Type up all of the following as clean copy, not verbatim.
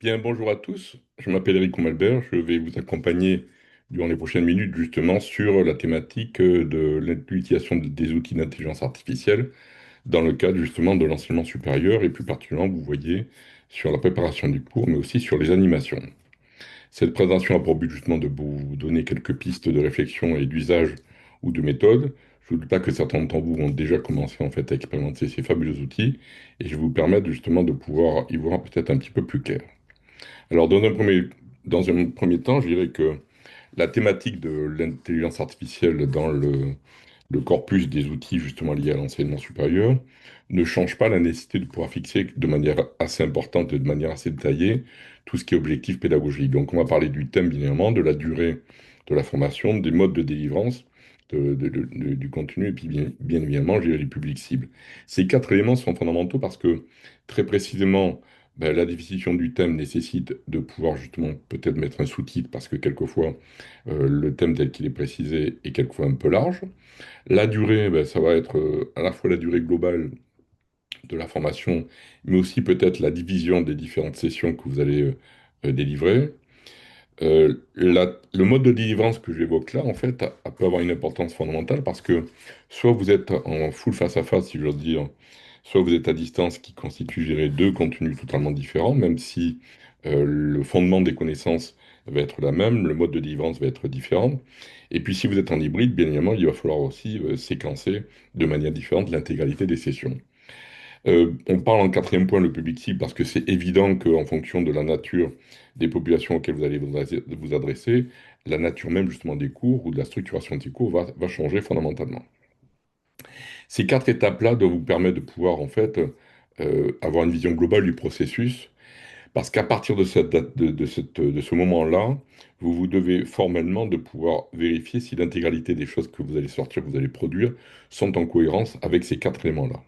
Bien, bonjour à tous. Je m'appelle Eric Comalbert. Je vais vous accompagner durant les prochaines minutes justement sur la thématique de l'utilisation des outils d'intelligence artificielle dans le cadre justement de l'enseignement supérieur et plus particulièrement, vous voyez, sur la préparation du cours, mais aussi sur les animations. Cette présentation a pour but justement de vous donner quelques pistes de réflexion et d'usage ou de méthode. Je ne doute pas que certains d'entre vous ont déjà commencé en fait à expérimenter ces fabuleux outils et je vais vous permettre justement de pouvoir y voir peut-être un petit peu plus clair. Alors, dans un premier temps, je dirais que la thématique de l'intelligence artificielle dans le corpus des outils justement liés à l'enseignement supérieur ne change pas la nécessité de pouvoir fixer de manière assez importante et de manière assez détaillée tout ce qui est objectif pédagogique. Donc, on va parler du thème, bien évidemment, de la durée de la formation, des modes de délivrance, du contenu, et puis bien évidemment, je dirais les publics cibles. Ces quatre éléments sont fondamentaux parce que, très précisément, la définition du thème nécessite de pouvoir justement peut-être mettre un sous-titre parce que quelquefois le thème tel qu'il est précisé est quelquefois un peu large. La durée, ça va être à la fois la durée globale de la formation, mais aussi peut-être la division des différentes sessions que vous allez délivrer. Le mode de délivrance que j'évoque là, en fait, peut avoir une importance fondamentale parce que soit vous êtes en full face-à-face, si j'ose dire, soit vous êtes à distance, qui constitue, je dirais, deux contenus totalement différents, même si le fondement des connaissances va être la même, le mode de délivrance va être différent. Et puis si vous êtes en hybride, bien évidemment, il va falloir aussi séquencer de manière différente l'intégralité des sessions. On parle en quatrième point le public cible parce que c'est évident qu'en fonction de la nature des populations auxquelles vous allez vous adresser, la nature même justement des cours ou de la structuration de ces cours va changer fondamentalement. Ces quatre étapes-là doivent vous permettre de pouvoir en fait avoir une vision globale du processus parce qu'à partir de cette date, de ce moment-là, vous devez formellement de pouvoir vérifier si l'intégralité des choses que vous allez sortir, que vous allez produire, sont en cohérence avec ces quatre éléments-là.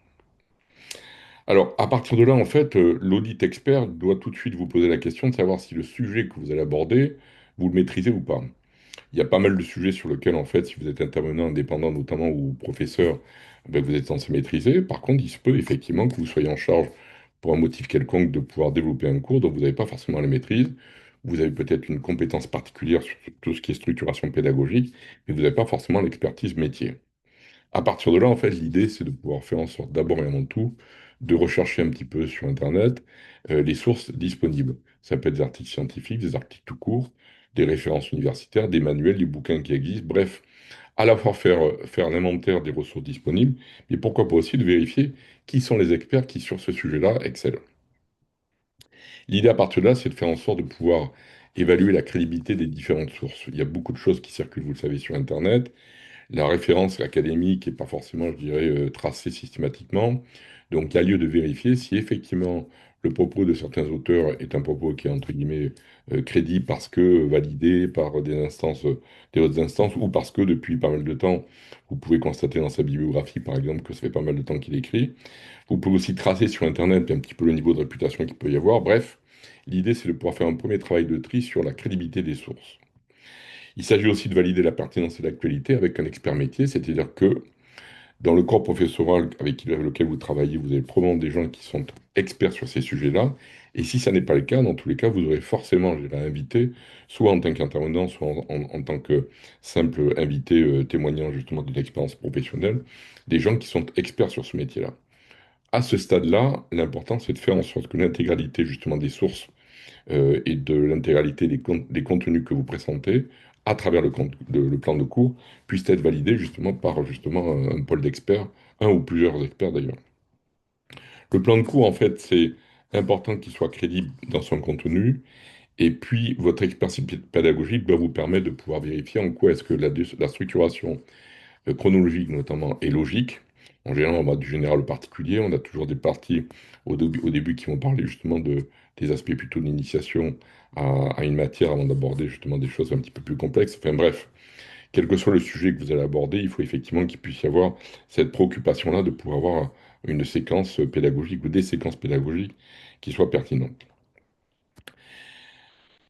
Alors, à partir de là, en fait, l'audit expert doit tout de suite vous poser la question de savoir si le sujet que vous allez aborder, vous le maîtrisez ou pas. Il y a pas mal de sujets sur lesquels, en fait, si vous êtes intervenant indépendant notamment ou professeur, vous êtes censé maîtriser. Par contre, il se peut effectivement que vous soyez en charge, pour un motif quelconque, de pouvoir développer un cours dont vous n'avez pas forcément la maîtrise. Vous avez peut-être une compétence particulière sur tout ce qui est structuration pédagogique, mais vous n'avez pas forcément l'expertise métier. À partir de là, en fait, l'idée, c'est de pouvoir faire en sorte, d'abord et avant tout, de rechercher un petit peu sur Internet les sources disponibles. Ça peut être des articles scientifiques, des articles tout court, des références universitaires, des manuels, des bouquins qui existent. Bref, à la fois faire l'inventaire des ressources disponibles, mais pourquoi pas aussi de vérifier qui sont les experts qui, sur ce sujet-là, excellent. L'idée à partir de là, c'est de faire en sorte de pouvoir évaluer la crédibilité des différentes sources. Il y a beaucoup de choses qui circulent, vous le savez, sur Internet. La référence académique n'est pas forcément, je dirais, tracée systématiquement. Donc, il y a lieu de vérifier si effectivement le propos de certains auteurs est un propos qui est, entre guillemets, crédible parce que validé par des autres instances, ou parce que depuis pas mal de temps, vous pouvez constater dans sa bibliographie, par exemple, que ça fait pas mal de temps qu'il écrit. Vous pouvez aussi tracer sur Internet un petit peu le niveau de réputation qu'il peut y avoir. Bref, l'idée, c'est de pouvoir faire un premier travail de tri sur la crédibilité des sources. Il s'agit aussi de valider la pertinence et l'actualité avec un expert métier, c'est-à-dire que dans le corps professoral avec lequel vous travaillez, vous avez probablement des gens qui sont experts sur ces sujets-là. Et si ça n'est pas le cas, dans tous les cas, vous aurez forcément, je dirais, invité, soit en tant qu'intervenant, soit en tant que simple invité témoignant justement de l'expérience professionnelle, des gens qui sont experts sur ce métier-là. À ce stade-là, l'important, c'est de faire en sorte que l'intégralité justement des sources et de l'intégralité des contenus que vous présentez à travers le plan de cours puissent être validés justement par justement un pôle d'experts, un ou plusieurs experts d'ailleurs. Le plan de cours, en fait, c'est important qu'il soit crédible dans son contenu, et puis votre expertise pédagogique doit vous permettre de pouvoir vérifier en quoi est-ce que la structuration chronologique notamment est logique. En général, on va du général au particulier. On a toujours des parties au début qui vont parler justement des aspects plutôt d'initiation à une matière avant d'aborder justement des choses un petit peu plus complexes. Enfin bref, quel que soit le sujet que vous allez aborder, il faut effectivement qu'il puisse y avoir cette préoccupation-là de pouvoir avoir une séquence pédagogique ou des séquences pédagogiques qui soient pertinentes.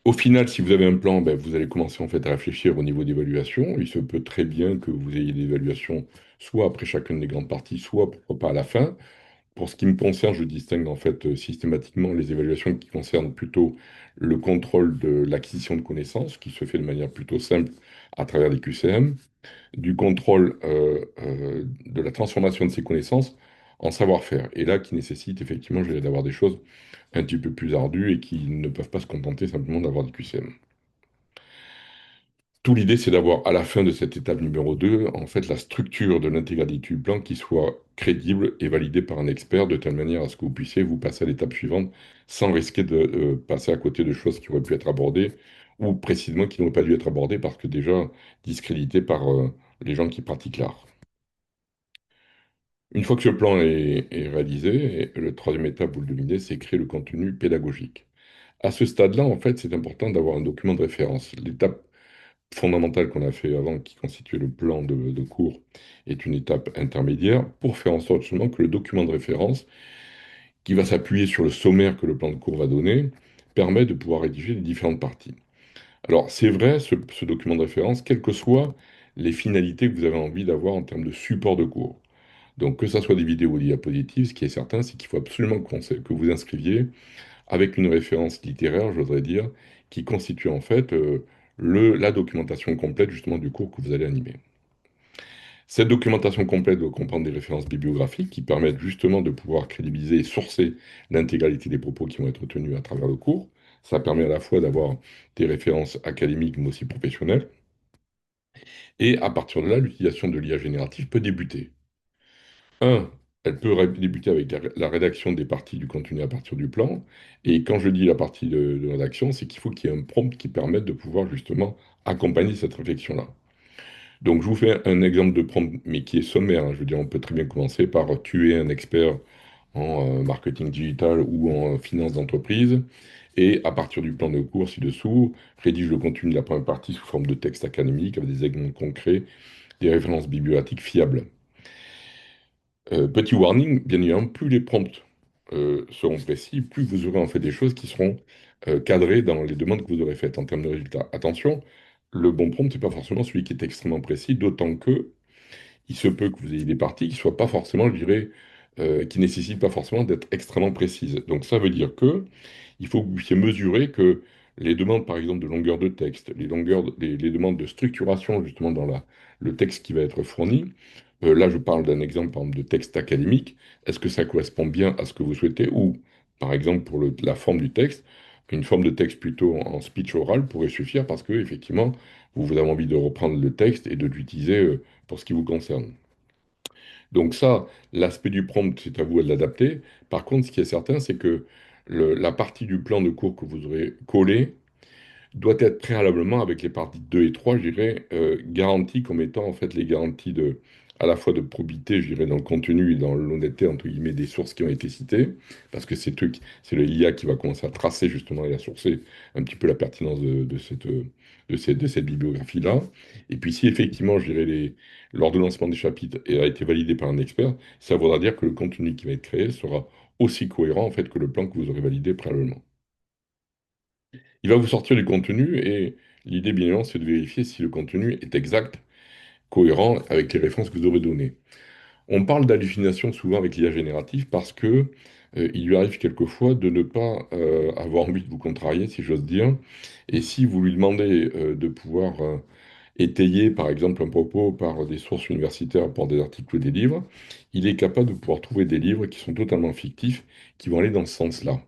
Au final, si vous avez un plan, vous allez commencer en fait à réfléchir au niveau d'évaluation. Il se peut très bien que vous ayez des évaluations soit après chacune des grandes parties, soit pourquoi pas à la fin. Pour ce qui me concerne, je distingue en fait systématiquement les évaluations qui concernent plutôt le contrôle de l'acquisition de connaissances, qui se fait de manière plutôt simple à travers les QCM, du contrôle de la transformation de ces connaissances en savoir-faire, et là qui nécessite effectivement, je dirais, d'avoir des choses un petit peu plus ardues et qui ne peuvent pas se contenter simplement d'avoir des QCM. Tout l'idée, c'est d'avoir à la fin de cette étape numéro 2, en fait, la structure de l'intégralité du plan qui soit crédible et validée par un expert de telle manière à ce que vous puissiez vous passer à l'étape suivante sans risquer de passer à côté de choses qui auraient pu être abordées ou précisément qui n'auraient pas dû être abordées parce que déjà discréditées par les gens qui pratiquent l'art. Une fois que ce plan est réalisé, et le troisième étape, vous le devinez, c'est créer le contenu pédagogique. À ce stade-là, en fait, c'est important d'avoir un document de référence. L'étape fondamentale qu'on a fait avant, qui constituait le plan de cours, est une étape intermédiaire pour faire en sorte justement que le document de référence, qui va s'appuyer sur le sommaire que le plan de cours va donner, permet de pouvoir rédiger les différentes parties. Alors, c'est vrai, ce document de référence, quelles que soient les finalités que vous avez envie d'avoir en termes de support de cours. Donc, que ce soit des vidéos ou des diapositives, ce qui est certain, c'est qu'il faut absolument que vous inscriviez avec une référence littéraire, j'oserais dire, qui constitue en fait la documentation complète justement du cours que vous allez animer. Cette documentation complète doit comprendre des références bibliographiques qui permettent justement de pouvoir crédibiliser et sourcer l'intégralité des propos qui vont être tenus à travers le cours. Ça permet à la fois d'avoir des références académiques mais aussi professionnelles. Et à partir de là, l'utilisation de l'IA générative peut débuter. Un, elle peut débuter avec la rédaction des parties du contenu à partir du plan. Et quand je dis la partie de rédaction, c'est qu'il faut qu'il y ait un prompt qui permette de pouvoir justement accompagner cette réflexion-là. Donc, je vous fais un exemple de prompt, mais qui est sommaire, hein. Je veux dire, on peut très bien commencer par tuer un expert en marketing digital ou en finance d'entreprise. Et à partir du plan de cours ci-dessous, rédige le contenu de la première partie sous forme de texte académique avec des exemples concrets, des références bibliographiques fiables. Petit warning, bien évidemment, plus les prompts seront précis, plus vous aurez en fait des choses qui seront cadrées dans les demandes que vous aurez faites en termes de résultats. Attention, le bon prompt, c'est pas forcément celui qui est extrêmement précis, d'autant que il se peut que vous ayez des parties qui soient pas forcément, je dirais, qui nécessitent pas forcément d'être extrêmement précises. Donc ça veut dire que il faut que vous puissiez mesurer que les demandes, par exemple, de longueur de texte, les demandes de structuration, justement, dans le texte qui va être fourni, là, je parle d'un exemple, par exemple, de texte académique, est-ce que ça correspond bien à ce que vous souhaitez? Ou, par exemple, pour la forme du texte, une forme de texte plutôt en speech oral pourrait suffire parce que, effectivement, vous avez envie de reprendre le texte et de l'utiliser pour ce qui vous concerne. Donc ça, l'aspect du prompt, c'est à vous de l'adapter. Par contre, ce qui est certain, c'est que la partie du plan de cours que vous aurez collé doit être préalablement avec les parties 2 et 3, je dirais, garanties comme étant en fait les garanties à la fois de probité, je dirais, dans le contenu et dans l'honnêteté, entre guillemets, des sources qui ont été citées, parce que c'est le IA qui va commencer à tracer justement et à sourcer un petit peu la pertinence de cette bibliographie-là. Et puis si effectivement, je dirais, l'ordonnancement des chapitres a été validé par un expert, ça voudra dire que le contenu qui va être créé sera aussi cohérent en fait que le plan que vous aurez validé préalablement. Il va vous sortir du contenu et l'idée, bien évidemment, c'est de vérifier si le contenu est exact, cohérent avec les références que vous aurez données. On parle d'hallucination souvent avec l'IA générative parce que il lui arrive quelquefois de ne pas avoir envie de vous contrarier, si j'ose dire. Et si vous lui demandez de pouvoir étayer, par exemple, un propos par des sources universitaires, par des articles ou des livres, il est capable de pouvoir trouver des livres qui sont totalement fictifs, qui vont aller dans ce sens-là.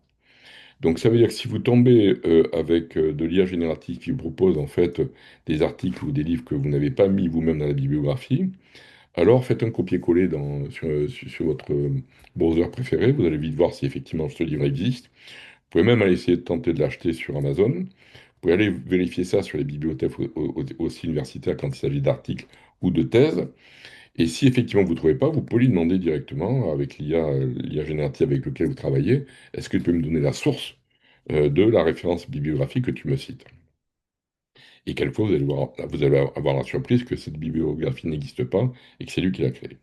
Donc ça veut dire que si vous tombez avec de l'IA générative qui vous propose en fait des articles ou des livres que vous n'avez pas mis vous-même dans la bibliographie, alors faites un copier-coller sur votre browser préféré. Vous allez vite voir si effectivement ce livre existe. Vous pouvez même aller essayer de tenter de l'acheter sur Amazon. Vous pouvez aller vérifier ça sur les bibliothèques aussi universitaires quand il s'agit d'articles ou de thèses. Et si effectivement vous ne trouvez pas, vous pouvez lui demander directement avec l'IA générative avec lequel vous travaillez, est-ce que tu peux me donner la source de la référence bibliographique que tu me cites? Et quelquefois, vous allez avoir la surprise que cette bibliographie n'existe pas et que c'est lui qui l'a créée.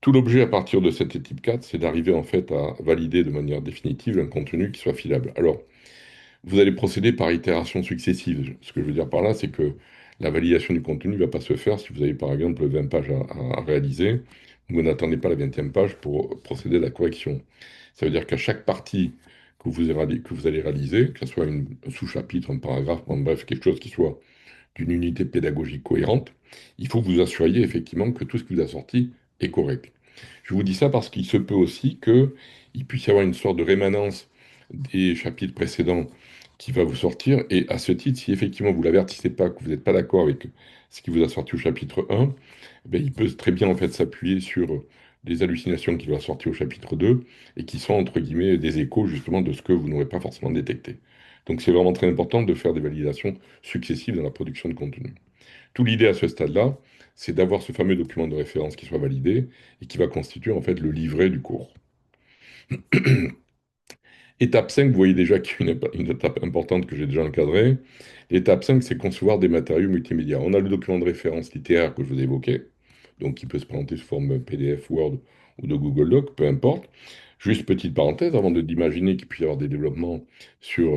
Tout l'objet à partir de cette étape 4, c'est d'arriver en fait à valider de manière définitive un contenu qui soit filable. Alors, vous allez procéder par itération successive. Ce que je veux dire par là, c'est que la validation du contenu ne va pas se faire si vous avez par exemple 20 pages à réaliser. Vous n'attendez pas la 20e page pour procéder à la correction. Ça veut dire qu'à chaque partie que vous allez réaliser, que ce soit un sous-chapitre, un paragraphe, en bref, quelque chose qui soit d'une unité pédagogique cohérente, il faut que vous assuriez effectivement que tout ce qui vous a sorti est correct. Je vous dis ça parce qu'il se peut aussi qu'il puisse y avoir une sorte de rémanence des chapitres précédents qui va vous sortir. Et à ce titre, si effectivement vous l'avertissez pas, que vous n'êtes pas d'accord avec ce qui vous a sorti au chapitre 1, ben, il peut très bien en fait s'appuyer sur des hallucinations qui vont sortir au chapitre 2 et qui sont entre guillemets des échos justement de ce que vous n'aurez pas forcément détecté. Donc c'est vraiment très important de faire des validations successives dans la production de contenu. Tout l'idée à ce stade-là, c'est d'avoir ce fameux document de référence qui soit validé et qui va constituer en fait le livret du cours. Étape 5, vous voyez déjà qu'il y a une étape importante que j'ai déjà encadrée. L'étape 5, c'est concevoir des matériaux multimédia. On a le document de référence littéraire que je vous ai évoqué, donc qui peut se présenter sous forme PDF, Word ou de Google Doc, peu importe. Juste petite parenthèse, avant d'imaginer qu'il puisse y avoir des développements sur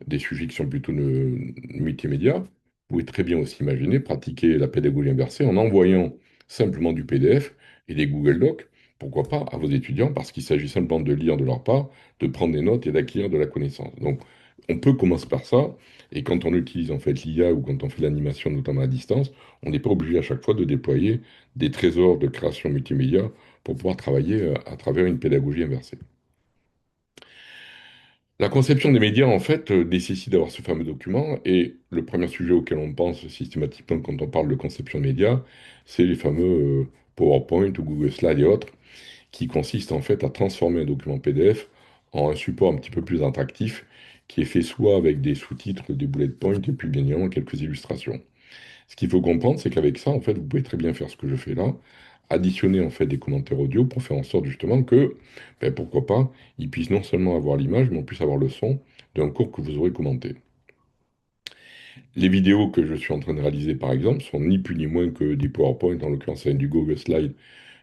des sujets qui sont plutôt multimédia, vous pouvez très bien aussi imaginer pratiquer la pédagogie inversée en envoyant simplement du PDF et des Google Docs, pourquoi pas, à vos étudiants, parce qu'il s'agit simplement de lire de leur part, de prendre des notes et d'acquérir de la connaissance. Donc, on peut commencer par ça, et quand on utilise en fait l'IA ou quand on fait l'animation, notamment à distance, on n'est pas obligé à chaque fois de déployer des trésors de création multimédia pour pouvoir travailler à travers une pédagogie inversée. La conception des médias, en fait, nécessite d'avoir ce fameux document, et le premier sujet auquel on pense systématiquement quand on parle de conception de médias, c'est les fameux PowerPoint ou Google Slides et autres, qui consiste en fait à transformer un document PDF en un support un petit peu plus attractif, qui est fait soit avec des sous-titres, des bullet points, et puis bien évidemment quelques illustrations. Ce qu'il faut comprendre, c'est qu'avec ça, en fait, vous pouvez très bien faire ce que je fais là, additionner en fait des commentaires audio pour faire en sorte justement que, ben, pourquoi pas, ils puissent non seulement avoir l'image, mais en plus avoir le son d'un cours que vous aurez commenté. Les vidéos que je suis en train de réaliser, par exemple, sont ni plus ni moins que des PowerPoint, en l'occurrence c'est du Google Slide,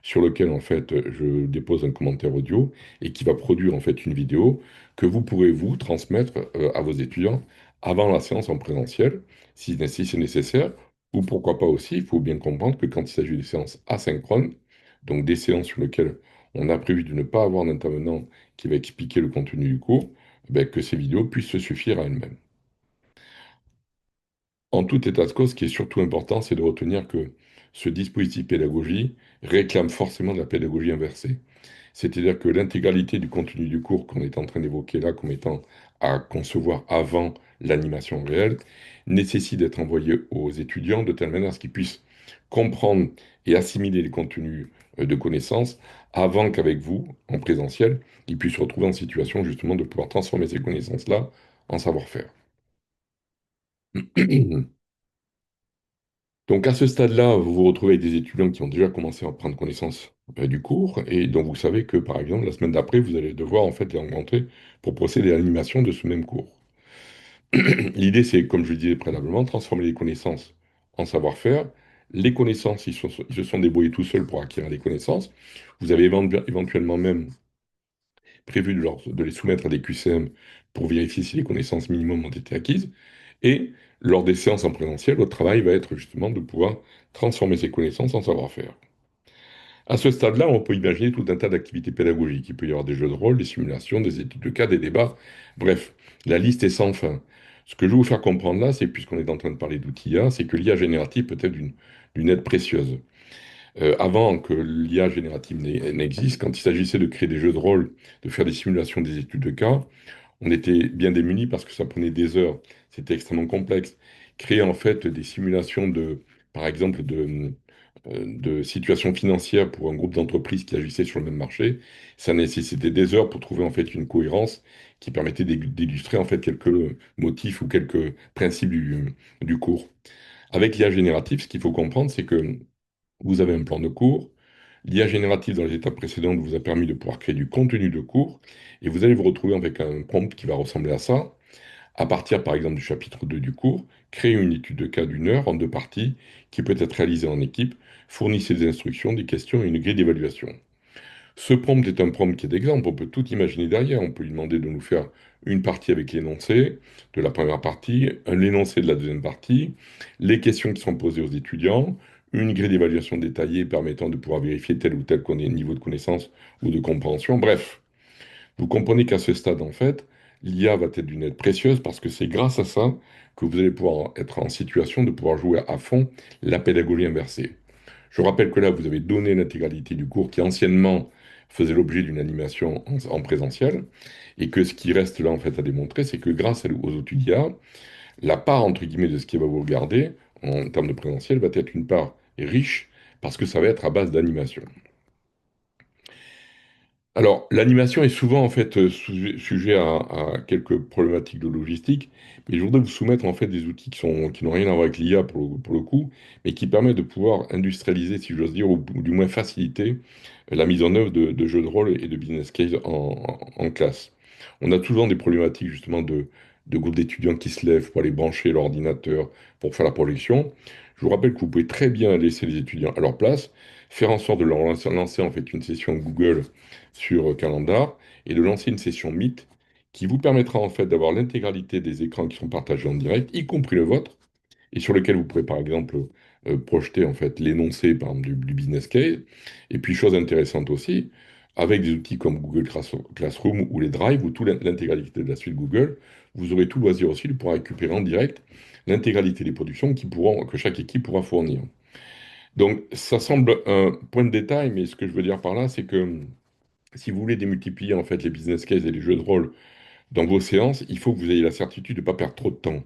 sur lequel en fait je dépose un commentaire audio et qui va produire en fait une vidéo que vous pourrez vous transmettre à vos étudiants avant la séance en présentiel, si c'est nécessaire, ou pourquoi pas aussi, il faut bien comprendre que quand il s'agit de séances asynchrones, donc des séances sur lesquelles on a prévu de ne pas avoir d'intervenant qui va expliquer le contenu du cours, ben, que ces vidéos puissent se suffire à elles-mêmes. En tout état de cause, ce qui est surtout important, c'est de retenir que ce dispositif pédagogique réclame forcément de la pédagogie inversée. C'est-à-dire que l'intégralité du contenu du cours qu'on est en train d'évoquer là comme étant à concevoir avant l'animation réelle nécessite d'être envoyé aux étudiants de telle manière à ce qu'ils puissent comprendre et assimiler les contenus de connaissances avant qu'avec vous, en présentiel, ils puissent se retrouver en situation justement de pouvoir transformer ces connaissances-là en savoir-faire. Donc à ce stade-là, vous vous retrouvez avec des étudiants qui ont déjà commencé à prendre connaissance du cours et donc vous savez que par exemple la semaine d'après, vous allez devoir en fait les rencontrer pour procéder à l'animation de ce même cours. L'idée, c'est, comme je le disais préalablement, transformer les connaissances en savoir-faire. Les connaissances, ils se sont débrouillés tout seuls pour acquérir les connaissances. Vous avez éventuellement même prévu de les soumettre à des QCM pour vérifier si les connaissances minimum ont été acquises. Et lors des séances en présentiel, votre travail va être justement de pouvoir transformer ces connaissances en savoir-faire. À ce stade-là, on peut imaginer tout un tas d'activités pédagogiques. Il peut y avoir des jeux de rôle, des simulations, des études de cas, des débats. Bref, la liste est sans fin. Ce que je veux vous faire comprendre là, c'est puisqu'on est en train de parler d'outils IA, c'est que l'IA générative peut être d'une aide précieuse. Avant que l'IA générative n'existe, quand il s'agissait de créer des jeux de rôle, de faire des simulations des études de cas, on était bien démunis parce que ça prenait des heures. C'était extrêmement complexe. Créer en fait des simulations par exemple, de situations financières pour un groupe d'entreprises qui agissaient sur le même marché, ça nécessitait des heures pour trouver en fait une cohérence qui permettait d'illustrer en fait quelques motifs ou quelques principes du cours. Avec l'IA générative, ce qu'il faut comprendre, c'est que vous avez un plan de cours. L'IA générative dans les étapes précédentes vous a permis de pouvoir créer du contenu de cours et vous allez vous retrouver avec un prompt qui va ressembler à ça. À partir par exemple du chapitre 2 du cours, créez une étude de cas d'une heure en deux parties qui peut être réalisée en équipe. Fournissez des instructions, des questions et une grille d'évaluation. Ce prompt est un prompt qui est d'exemple. On peut tout imaginer derrière. On peut lui demander de nous faire une partie avec l'énoncé de la première partie, l'énoncé de la deuxième partie, les questions qui sont posées aux étudiants, une grille d'évaluation détaillée permettant de pouvoir vérifier tel ou tel niveau de connaissance ou de compréhension. Bref, vous comprenez qu'à ce stade, en fait, l'IA va être d'une aide précieuse parce que c'est grâce à ça que vous allez pouvoir être en situation de pouvoir jouer à fond la pédagogie inversée. Je rappelle que là, vous avez donné l'intégralité du cours qui anciennement faisait l'objet d'une animation en présentiel, et que ce qui reste là en fait à démontrer, c'est que grâce aux outils d'IA, la part entre guillemets de ce qui va vous regarder en termes de présentiel va être une part riche parce que ça va être à base d'animation. Alors, l'animation est souvent en fait sujet à quelques problématiques de logistique, mais je voudrais vous soumettre en fait des outils qui n'ont rien à voir avec l'IA pour le coup, mais qui permettent de pouvoir industrialiser, si j'ose dire, ou du moins faciliter la mise en œuvre de jeux de rôle et de business case en classe. On a souvent des problématiques justement de groupes d'étudiants qui se lèvent pour aller brancher l'ordinateur pour faire la projection. Je vous rappelle que vous pouvez très bien laisser les étudiants à leur place, faire en sorte de leur lancer en fait une session Google sur Calendar et de lancer une session Meet qui vous permettra en fait d'avoir l'intégralité des écrans qui sont partagés en direct, y compris le vôtre, et sur lequel vous pourrez par exemple projeter en fait l'énoncé par exemple du business case. Et puis chose intéressante aussi, avec des outils comme Google Classroom ou les Drive ou toute l'intégralité de la suite Google, vous aurez tout loisir aussi de pouvoir récupérer en direct l'intégralité des productions que chaque équipe pourra fournir. Donc ça semble un point de détail, mais ce que je veux dire par là, c'est que si vous voulez démultiplier en fait les business cases et les jeux de rôle dans vos séances, il faut que vous ayez la certitude de ne pas perdre trop de temps.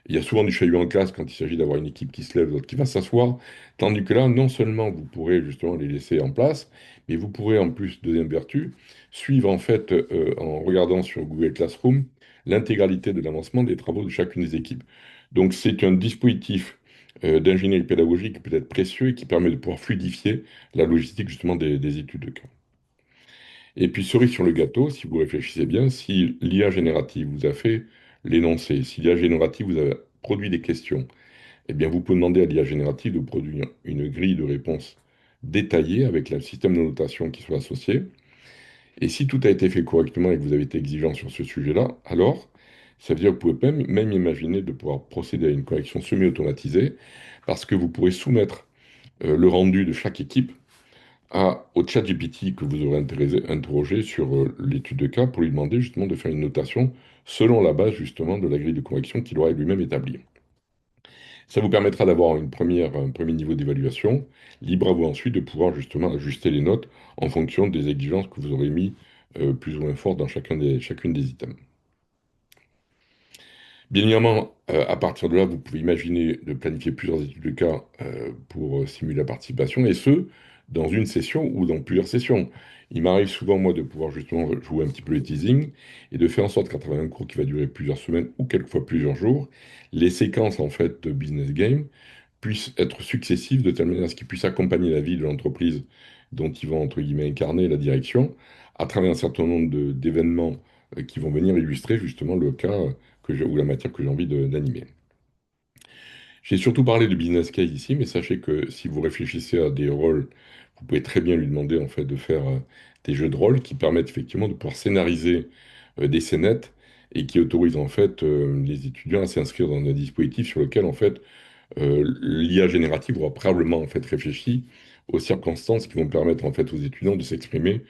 Il y a souvent du chahut en classe quand il s'agit d'avoir une équipe qui se lève, l'autre qui va s'asseoir, tandis que là, non seulement vous pourrez justement les laisser en place, mais vous pourrez en plus, deuxième vertu, suivre en fait en regardant sur Google Classroom l'intégralité de l'avancement des travaux de chacune des équipes. Donc c'est un dispositif d'ingénierie pédagogique peut-être précieux et qui permet de pouvoir fluidifier la logistique justement des études de cas. Et puis, cerise sur le gâteau, si vous réfléchissez bien, si l'IA générative vous a fait l'énoncé, si l'IA générative vous a produit des questions, eh bien, vous pouvez demander à l'IA générative de produire une grille de réponses détaillée avec le système de notation qui soit associé. Et si tout a été fait correctement et que vous avez été exigeant sur ce sujet-là, alors, ça veut dire que vous pouvez même imaginer de pouvoir procéder à une correction semi-automatisée parce que vous pourrez soumettre le rendu de chaque équipe au chat GPT que vous aurez interrogé sur l'étude de cas pour lui demander justement de faire une notation selon la base justement de la grille de correction qu'il aura lui-même établie. Ça vous permettra d'avoir un premier niveau d'évaluation, libre à vous ensuite de pouvoir justement ajuster les notes en fonction des exigences que vous aurez mis plus ou moins fortes dans chacune des items. Bien évidemment, à partir de là, vous pouvez imaginer de planifier plusieurs études de cas pour simuler la participation, et ce, dans une session ou dans plusieurs sessions. Il m'arrive souvent, moi, de pouvoir justement jouer un petit peu les teasing et de faire en sorte qu'à travers un cours qui va durer plusieurs semaines ou quelquefois plusieurs jours, les séquences en fait de business game puissent être successives de telle manière à ce qu'ils puissent accompagner la vie de l'entreprise dont ils vont, entre guillemets, incarner la direction à travers un certain nombre d'événements qui vont venir illustrer justement le cas ou la matière que j'ai envie d'animer. J'ai surtout parlé de business case ici, mais sachez que si vous réfléchissez à des rôles, vous pouvez très bien lui demander en fait de faire des jeux de rôle qui permettent effectivement de pouvoir scénariser des scénettes et qui autorisent en fait les étudiants à s'inscrire dans un dispositif sur lequel en fait l'IA générative aura probablement en fait réfléchi aux circonstances qui vont permettre en fait aux étudiants de s'exprimer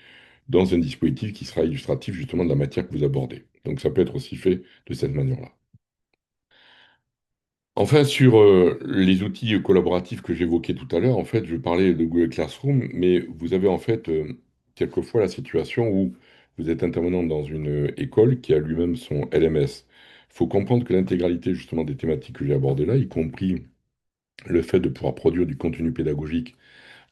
dans un dispositif qui sera illustratif justement de la matière que vous abordez. Donc ça peut être aussi fait de cette manière-là. Enfin, sur les outils collaboratifs que j'évoquais tout à l'heure, en fait, je parlais de Google Classroom, mais vous avez en fait quelquefois la situation où vous êtes intervenant dans une école qui a lui-même son LMS. Il faut comprendre que l'intégralité justement des thématiques que j'ai abordées là, y compris le fait de pouvoir produire du contenu pédagogique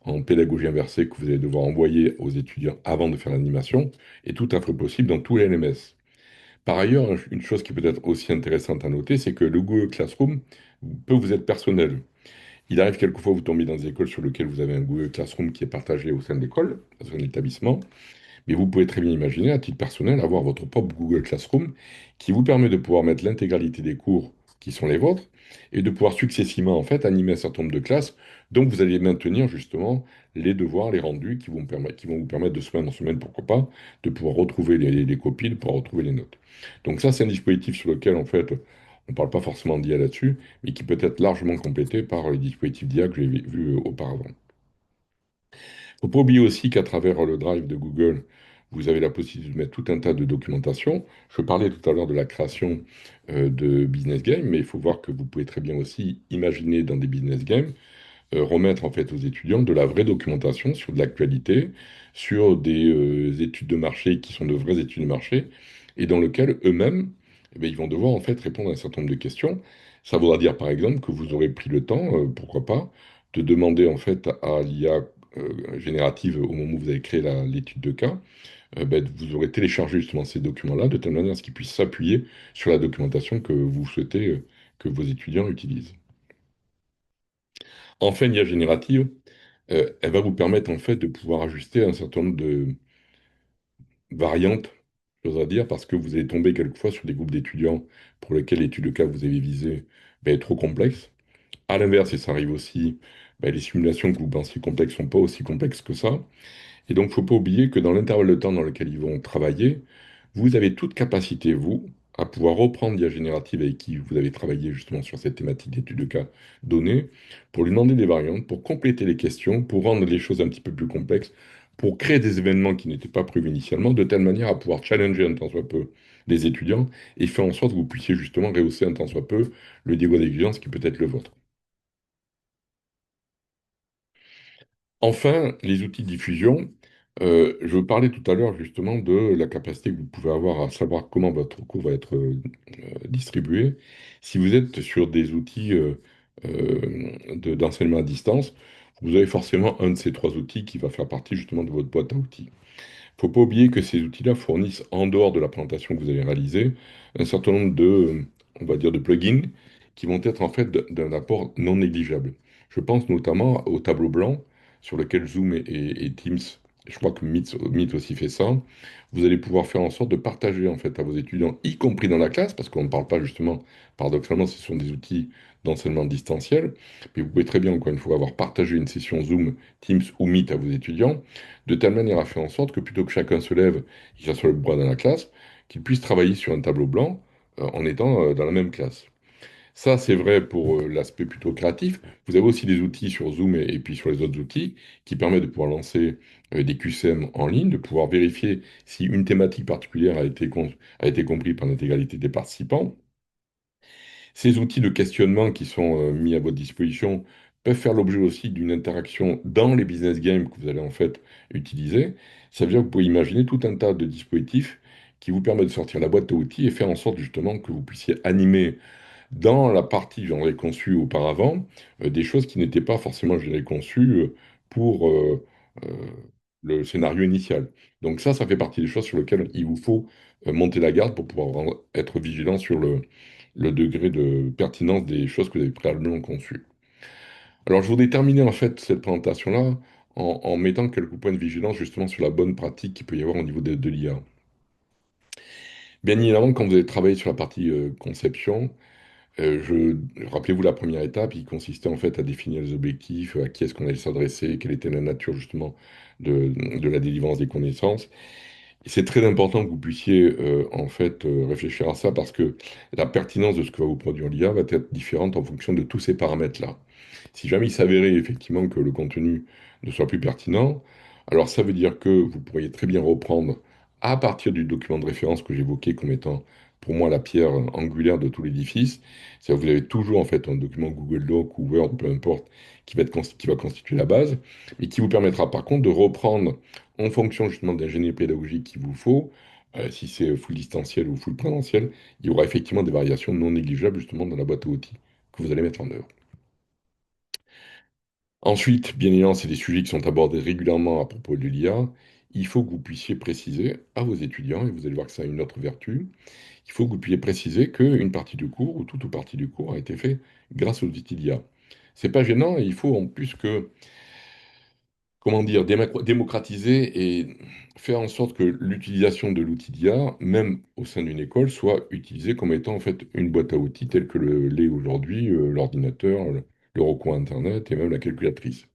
en pédagogie inversée que vous allez devoir envoyer aux étudiants avant de faire l'animation, est tout à fait possible dans tous les LMS. Par ailleurs, une chose qui peut être aussi intéressante à noter, c'est que le Google Classroom peut vous être personnel. Il arrive quelquefois vous tombez dans des écoles sur lesquelles vous avez un Google Classroom qui est partagé au sein de l'école, au sein de l'établissement, mais vous pouvez très bien imaginer, à titre personnel, avoir votre propre Google Classroom qui vous permet de pouvoir mettre l'intégralité des cours qui sont les vôtres et de pouvoir successivement en fait animer un certain nombre de classes. Donc vous allez maintenir justement les devoirs, les rendus qui vont vous permettre de semaine en semaine, pourquoi pas, de pouvoir retrouver les copies, de pouvoir retrouver les notes. Donc ça, c'est un dispositif sur lequel en fait On ne parle pas forcément d'IA là-dessus, mais qui peut être largement complété par les dispositifs d'IA que j'ai vus auparavant. Il ne faut pas oublier aussi qu'à travers le Drive de Google, vous avez la possibilité de mettre tout un tas de documentation. Je parlais tout à l'heure de la création de business games, mais il faut voir que vous pouvez très bien aussi imaginer dans des business games remettre en fait aux étudiants de la vraie documentation sur de l'actualité, sur des études de marché qui sont de vraies études de marché, et dans lesquelles eux-mêmes, eh bien, ils vont devoir en fait répondre à un certain nombre de questions. Ça voudra dire par exemple que vous aurez pris le temps, pourquoi pas, de demander en fait à l'IA générative au moment où vous avez créé l'étude de cas, ben, vous aurez téléchargé justement ces documents-là de telle manière à ce qu'ils puissent s'appuyer sur la documentation que vous souhaitez que vos étudiants utilisent. Enfin, l'IA générative, elle va vous permettre en fait de pouvoir ajuster un certain nombre de variantes, j'oserais dire, parce que vous allez tomber quelquefois sur des groupes d'étudiants pour lesquels l'étude de cas que vous avez visée ben, est trop complexe. À l'inverse, et ça arrive aussi, ben, les simulations que vous pensiez complexes ne sont pas aussi complexes que ça. Et donc, il ne faut pas oublier que dans l'intervalle de temps dans lequel ils vont travailler, vous avez toute capacité, vous, à pouvoir reprendre l'IA générative avec qui vous avez travaillé justement sur cette thématique d'étude de cas donnée, pour lui demander des variantes, pour compléter les questions, pour rendre les choses un petit peu plus complexes, pour créer des événements qui n'étaient pas prévus initialement, de telle manière à pouvoir challenger un tant soit peu les étudiants et faire en sorte que vous puissiez justement rehausser un tant soit peu le niveau d'exigence qui peut être le vôtre. Enfin, les outils de diffusion. Je vous parlais tout à l'heure justement de la capacité que vous pouvez avoir à savoir comment votre cours va être distribué. Si vous êtes sur des outils d'enseignement à distance, vous avez forcément un de ces trois outils qui va faire partie justement de votre boîte à outils. Faut pas oublier que ces outils-là fournissent, en dehors de la présentation que vous avez réalisée, un certain nombre de, on va dire, de plugins qui vont être en fait d'un apport non négligeable. Je pense notamment au tableau blanc sur lequel Zoom et Teams, je crois que Meet aussi fait ça. Vous allez pouvoir faire en sorte de partager en fait à vos étudiants, y compris dans la classe, parce qu'on ne parle pas justement, paradoxalement, ce sont des outils d'enseignement distanciel, mais vous pouvez très bien, encore une fois, avoir partagé une session Zoom, Teams ou Meet à vos étudiants de telle manière à faire en sorte que plutôt que chacun se lève et qu'il s'assoie le bras dans la classe, qu'il puisse travailler sur un tableau blanc en étant dans la même classe. Ça, c'est vrai pour l'aspect plutôt créatif. Vous avez aussi des outils sur Zoom et puis sur les autres outils qui permettent de pouvoir lancer des QCM en ligne, de pouvoir vérifier si une thématique particulière a été comprise par l'intégralité des participants. Ces outils de questionnement qui sont mis à votre disposition peuvent faire l'objet aussi d'une interaction dans les business games que vous allez en fait utiliser. Ça veut dire que vous pouvez imaginer tout un tas de dispositifs qui vous permettent de sortir la boîte à outils et faire en sorte justement que vous puissiez animer dans la partie que j'en ai conçue auparavant des choses qui n'étaient pas forcément, je dirais, conçues pour euh, le scénario initial. Donc ça fait partie des choses sur lesquelles il vous faut monter la garde pour pouvoir être vigilant sur le degré de pertinence des choses que vous avez préalablement conçues. Alors, je voudrais terminer en fait cette présentation-là en mettant quelques points de vigilance justement sur la bonne pratique qu'il peut y avoir au niveau de l'IA. Bien évidemment, quand vous avez travaillé sur la partie conception, rappelez-vous la première étape, il consistait en fait à définir les objectifs, à qui est-ce qu'on allait s'adresser, quelle était la nature justement de la délivrance des connaissances. C'est très important que vous puissiez en fait réfléchir à ça parce que la pertinence de ce que va vous produire l'IA va être différente en fonction de tous ces paramètres-là. Si jamais il s'avérait effectivement que le contenu ne soit plus pertinent, alors ça veut dire que vous pourriez très bien reprendre à partir du document de référence que j'évoquais comme étant pour moi la pierre angulaire de tout l'édifice. C'est-à-dire que vous avez toujours en fait un document Google Doc ou Word, peu importe, qui va constituer la base, mais qui vous permettra par contre de reprendre en fonction justement de l'ingénierie pédagogique qu'il vous faut, si c'est full distanciel ou full présentiel, il y aura effectivement des variations non négligeables justement dans la boîte à outils que vous allez mettre en œuvre. Ensuite, bien évidemment, c'est des sujets qui sont abordés régulièrement à propos de l'IA. Il faut que vous puissiez préciser à vos étudiants, et vous allez voir que ça a une autre vertu, il faut que vous puissiez préciser qu'une partie du cours ou toute ou partie du cours a été fait grâce aux outils d'IA. C'est pas gênant et il faut en plus que comment dire, démocratiser et faire en sorte que l'utilisation de l'outil d'IA, même au sein d'une école, soit utilisée comme étant en fait une boîte à outils telle que l'est aujourd'hui l'ordinateur, le recours à Internet et même la calculatrice.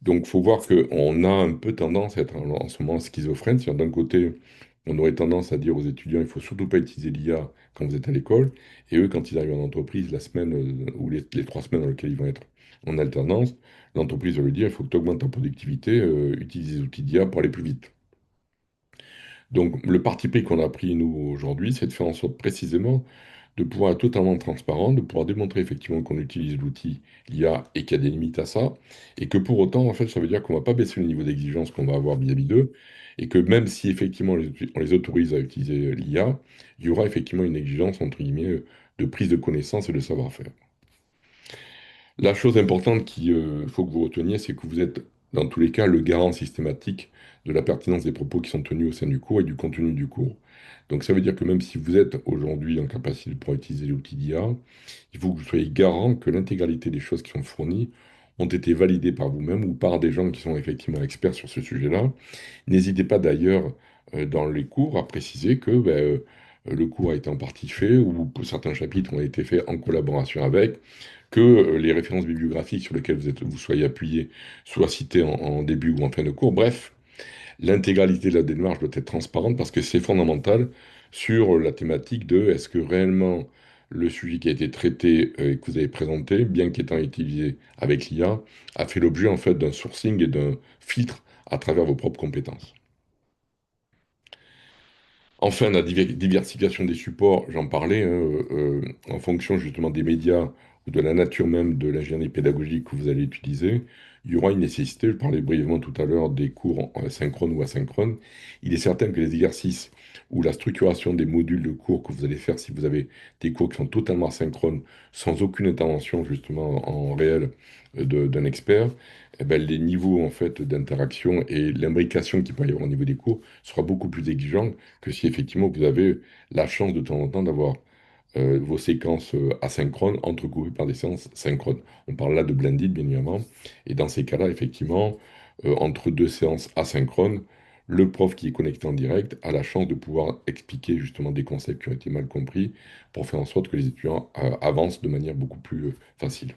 Donc, il faut voir qu'on a un peu tendance à être en ce moment schizophrène. C'est-à-dire, d'un côté, on aurait tendance à dire aux étudiants, il faut surtout pas utiliser l'IA quand vous êtes à l'école, et eux, quand ils arrivent en entreprise, la semaine ou les 3 semaines dans lesquelles ils vont être en alternance, l'entreprise va lui dire, il faut que tu augmentes ta productivité, utilise les outils d'IA pour aller plus vite. Donc, le parti pris qu'on a pris, nous, aujourd'hui, c'est de faire en sorte précisément de pouvoir être totalement transparent, de pouvoir démontrer effectivement qu'on utilise l'outil l'IA et qu'il y a des limites à ça, et que pour autant, en fait, ça veut dire qu'on ne va pas baisser le niveau d'exigence qu'on va avoir vis-à-vis d'eux, et que même si effectivement on les autorise à utiliser l'IA, il y aura effectivement une exigence, entre guillemets, de prise de connaissance et de savoir-faire. La chose importante qu'il faut que vous reteniez, c'est que vous êtes, dans tous les cas, le garant systématique de la pertinence des propos qui sont tenus au sein du cours et du contenu du cours. Donc ça veut dire que même si vous êtes aujourd'hui en capacité de pouvoir utiliser l'outil d'IA, il faut que vous soyez garant que l'intégralité des choses qui sont fournies ont été validées par vous-même ou par des gens qui sont effectivement experts sur ce sujet-là. N'hésitez pas d'ailleurs dans les cours à préciser que le cours a été en partie fait ou que certains chapitres ont été faits en collaboration avec, que les références bibliographiques sur lesquelles vous soyez appuyé soient citées en début ou en fin de cours. Bref, l'intégralité de la démarche doit être transparente parce que c'est fondamental sur la thématique de est-ce que réellement le sujet qui a été traité et que vous avez présenté, bien qu'étant utilisé avec l'IA, a fait l'objet en fait d'un sourcing et d'un filtre à travers vos propres compétences. Enfin, la diversification des supports, j'en parlais, hein, en fonction justement des médias ou de la nature même de l'ingénierie pédagogique que vous allez utiliser, il y aura une nécessité, je parlais brièvement tout à l'heure des cours synchrones ou asynchrones. Il est certain que les exercices ou la structuration des modules de cours que vous allez faire si vous avez des cours qui sont totalement synchrones, sans aucune intervention justement en réel d'un expert, eh ben, les niveaux en fait d'interaction et l'imbrication qu'il peut y avoir au niveau des cours sera beaucoup plus exigeant que si effectivement vous avez la chance de temps en temps d'avoir vos séquences asynchrones entrecoupées par des séances synchrones. On parle là de blended, bien évidemment. Et dans ces cas-là, effectivement, entre deux séances asynchrones, le prof qui est connecté en direct a la chance de pouvoir expliquer justement des concepts qui ont été mal compris pour faire en sorte que les étudiants avancent de manière beaucoup plus facile.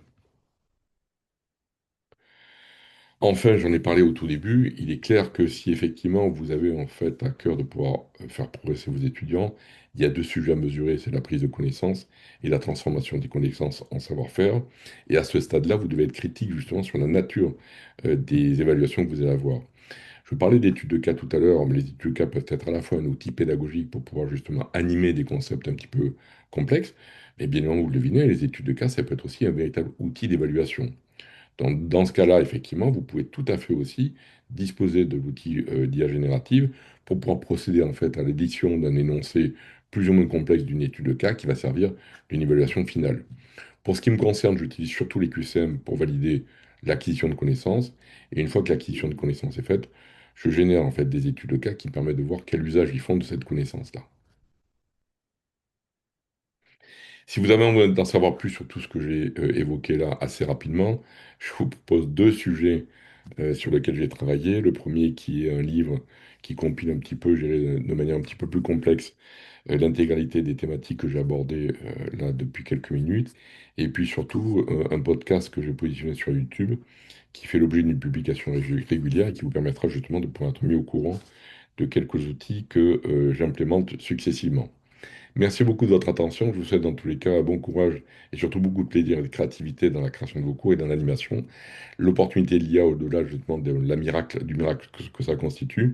Enfin, j'en ai parlé au tout début, il est clair que si effectivement vous avez en fait à cœur de pouvoir faire progresser vos étudiants, il y a deux sujets à mesurer, c'est la prise de connaissances et la transformation des connaissances en savoir-faire. Et à ce stade-là, vous devez être critique justement sur la nature des évaluations que vous allez avoir. Je parlais d'études de cas tout à l'heure, mais les études de cas peuvent être à la fois un outil pédagogique pour pouvoir justement animer des concepts un petit peu complexes, mais bien évidemment, vous le devinez, les études de cas, ça peut être aussi un véritable outil d'évaluation. Dans ce cas-là, effectivement, vous pouvez tout à fait aussi disposer de l'outil d'IA générative pour pouvoir procéder en fait à l'édition d'un énoncé plus ou moins complexe d'une étude de cas qui va servir d'une évaluation finale. Pour ce qui me concerne, j'utilise surtout les QCM pour valider l'acquisition de connaissances. Et une fois que l'acquisition de connaissances est faite, je génère en fait des études de cas qui permettent de voir quel usage ils font de cette connaissance-là. Si vous avez envie d'en savoir plus sur tout ce que j'ai évoqué là assez rapidement, je vous propose deux sujets sur lesquels j'ai travaillé. Le premier qui est un livre qui compile un petit peu, je dirais, de manière un petit peu plus complexe, l'intégralité des thématiques que j'ai abordées là depuis quelques minutes. Et puis surtout, un podcast que j'ai positionné sur YouTube qui fait l'objet d'une publication régulière et qui vous permettra justement de pouvoir être mis au courant de quelques outils que j'implémente successivement. Merci beaucoup de votre attention. Je vous souhaite dans tous les cas bon courage et surtout beaucoup de plaisir et de créativité dans la création de vos cours et dans l'animation. L'opportunité de l'IA, au-delà justement du miracle que ça constitue,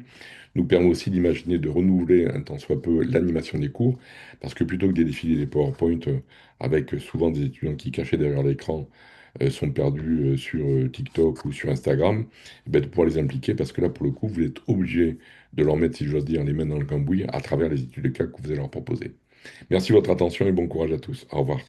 nous permet aussi d'imaginer de renouveler un tant soit peu l'animation des cours, parce que plutôt que des défilés des PowerPoint avec souvent des étudiants qui, cachés derrière l'écran, sont perdus sur TikTok ou sur Instagram, eh ben, de pouvoir les impliquer, parce que là, pour le coup, vous êtes obligé de leur mettre, si j'ose dire, les mains dans le cambouis à travers les études de cas que vous allez leur proposer. Merci de votre attention et bon courage à tous. Au revoir.